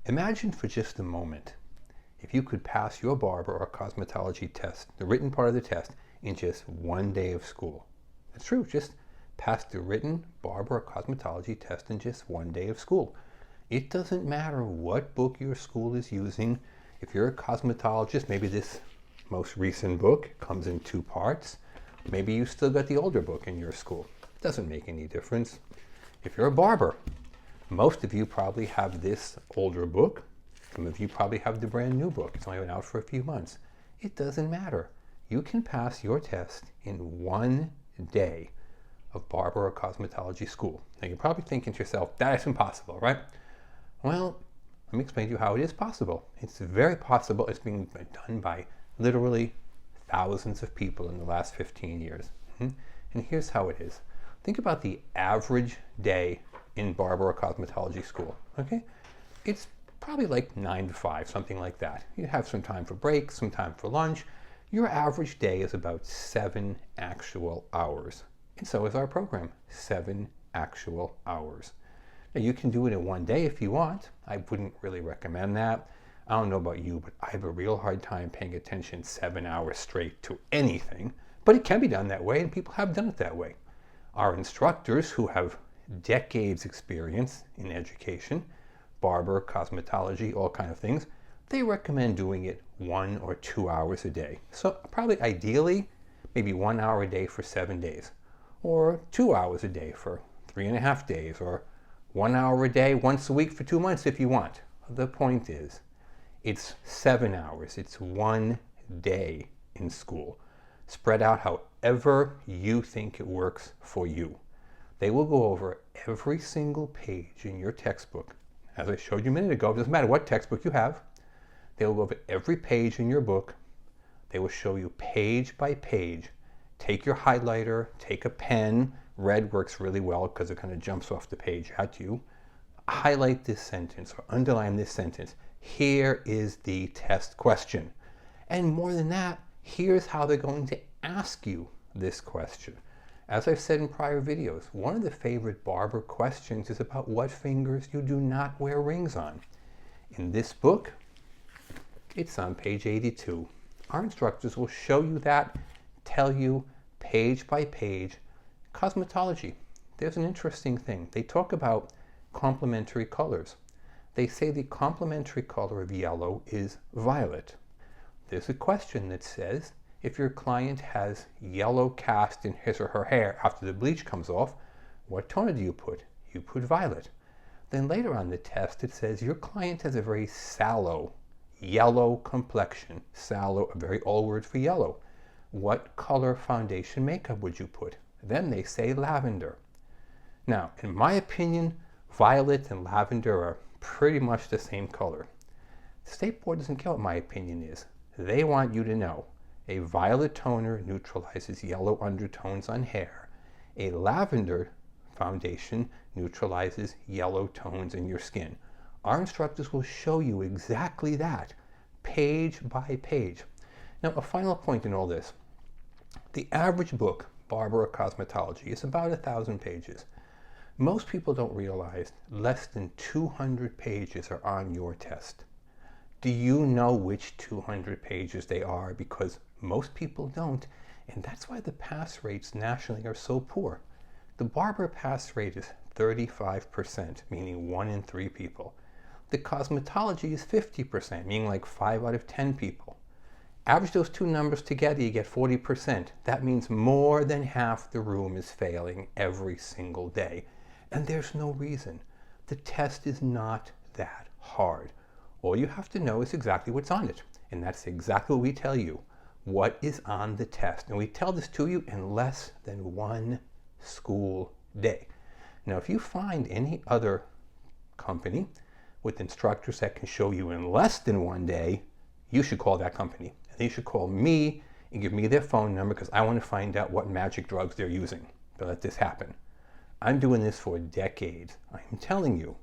Imagine for just a moment if you could pass your barber or cosmetology test, the written part of the test, in just one day of school. That's true, just pass the written barber or cosmetology test in just one day of school. It doesn't matter what book your school is using. If you're a cosmetologist, maybe this most recent book comes in 2 parts. Maybe you still got the older book in your school. It doesn't make any difference. If you're a barber, most of you probably have this older book. Some of you probably have the brand new book. It's only been out for a few months. It doesn't matter. You can pass your test in one day of barber or cosmetology school. Now you're probably thinking to yourself, that is impossible, right? Well, let me explain to you how it is possible. It's very possible. It's being done by literally thousands of people in the last 15 years. And here's how it is. Think about the average day in barber or cosmetology school, okay? It's probably like 9 to 5, something like that. You have some time for breaks, some time for lunch. Your average day is about 7 actual hours. And so is our program, 7 actual hours. Now you can do it in one day if you want. I wouldn't really recommend that. I don't know about you, but I have a real hard time paying attention 7 hours straight to anything. But it can be done that way, and people have done it that way. Our instructors who have decades experience in education, barber, cosmetology, all kind of things, they recommend doing it 1 or 2 hours a day. So probably ideally, maybe 1 hour a day for 7 days, or 2 hours a day for 3.5 days, or 1 hour a day once a week for 2 months if you want. The point is, it's 7 hours. It's one day in school, spread out however you think it works for you. They will go over every single page in your textbook. As I showed you a minute ago, it doesn't matter what textbook you have. They will go over every page in your book. They will show you page by page. Take your highlighter, take a pen. Red works really well because it kind of jumps off the page at you. Highlight this sentence or underline this sentence. Here is the test question. And more than that, here's how they're going to ask you this question. As I've said in prior videos, one of the favorite barber questions is about what fingers you do not wear rings on. In this book, it's on page 82. Our instructors will show you that, tell you page by page. Cosmetology, there's an interesting thing. They talk about complementary colors. They say the complementary color of yellow is violet. There's a question that says, if your client has yellow cast in his or her hair after the bleach comes off, what toner do you put? You put violet. Then later on the test it says your client has a very sallow, yellow complexion. Sallow, a very old word for yellow. What color foundation makeup would you put? Then they say lavender. Now, in my opinion, violet and lavender are pretty much the same color. The State Board doesn't care what my opinion is. They want you to know a violet toner neutralizes yellow undertones on hair. A lavender foundation neutralizes yellow tones in your skin. Our instructors will show you exactly that, page by page. Now, a final point in all this. The average book, Barber or Cosmetology, is about 1,000 pages. Most people don't realize less than 200 pages are on your test. Do you know which 200 pages they are? Because most people don't, and that's why the pass rates nationally are so poor. The barber pass rate is 35%, meaning 1 in 3 people. The cosmetology is 50%, meaning like 5 out of 10 people. Average those two numbers together, you get 40%. That means more than half the room is failing every single day. And there's no reason. The test is not that hard. All you have to know is exactly what's on it. And that's exactly what we tell you. What is on the test? And we tell this to you in less than 1 school day. Now, if you find any other company with instructors that can show you in less than 1 day, you should call that company. And they should call me and give me their phone number because I want to find out what magic drugs they're using to let this happen. I'm doing this for decades. I'm telling you,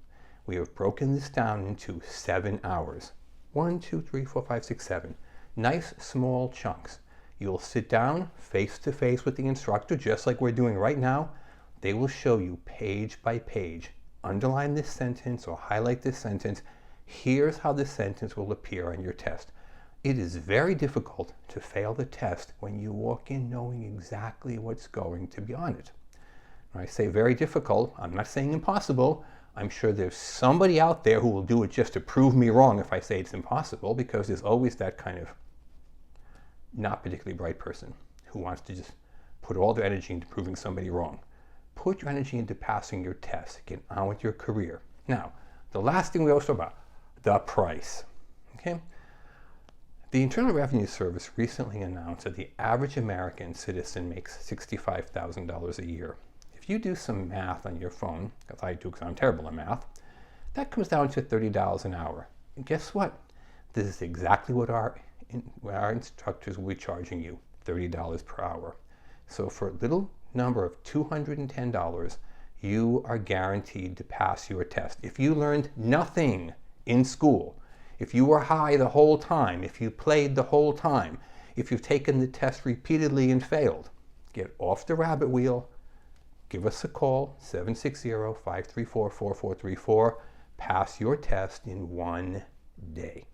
we have broken this down into 7 hours. 1, 2, 3, 4, 5, 6, 7. Nice small chunks. You'll sit down face to face with the instructor, just like we're doing right now. They will show you page by page. Underline this sentence or highlight this sentence. Here's how the sentence will appear on your test. It is very difficult to fail the test when you walk in knowing exactly what's going to be on it. When I say very difficult, I'm not saying impossible. I'm sure there's somebody out there who will do it just to prove me wrong if I say it's impossible, because there's always that kind of not particularly bright person who wants to just put all their energy into proving somebody wrong. Put your energy into passing your test. Get on with your career. Now, the last thing we always talk about, the price. Okay? The Internal Revenue Service recently announced that the average American citizen makes $65,000 a year. If you do some math on your phone, as I do because I'm terrible at math, that comes down to $30 an hour. And guess what? This is exactly what our instructors will be charging you, $30 per hour. So for a little number of $210, you are guaranteed to pass your test. If you learned nothing in school, if you were high the whole time, if you played the whole time, if you've taken the test repeatedly and failed, get off the rabbit wheel. Give us a call, 760-534-4434. Pass your test in one day.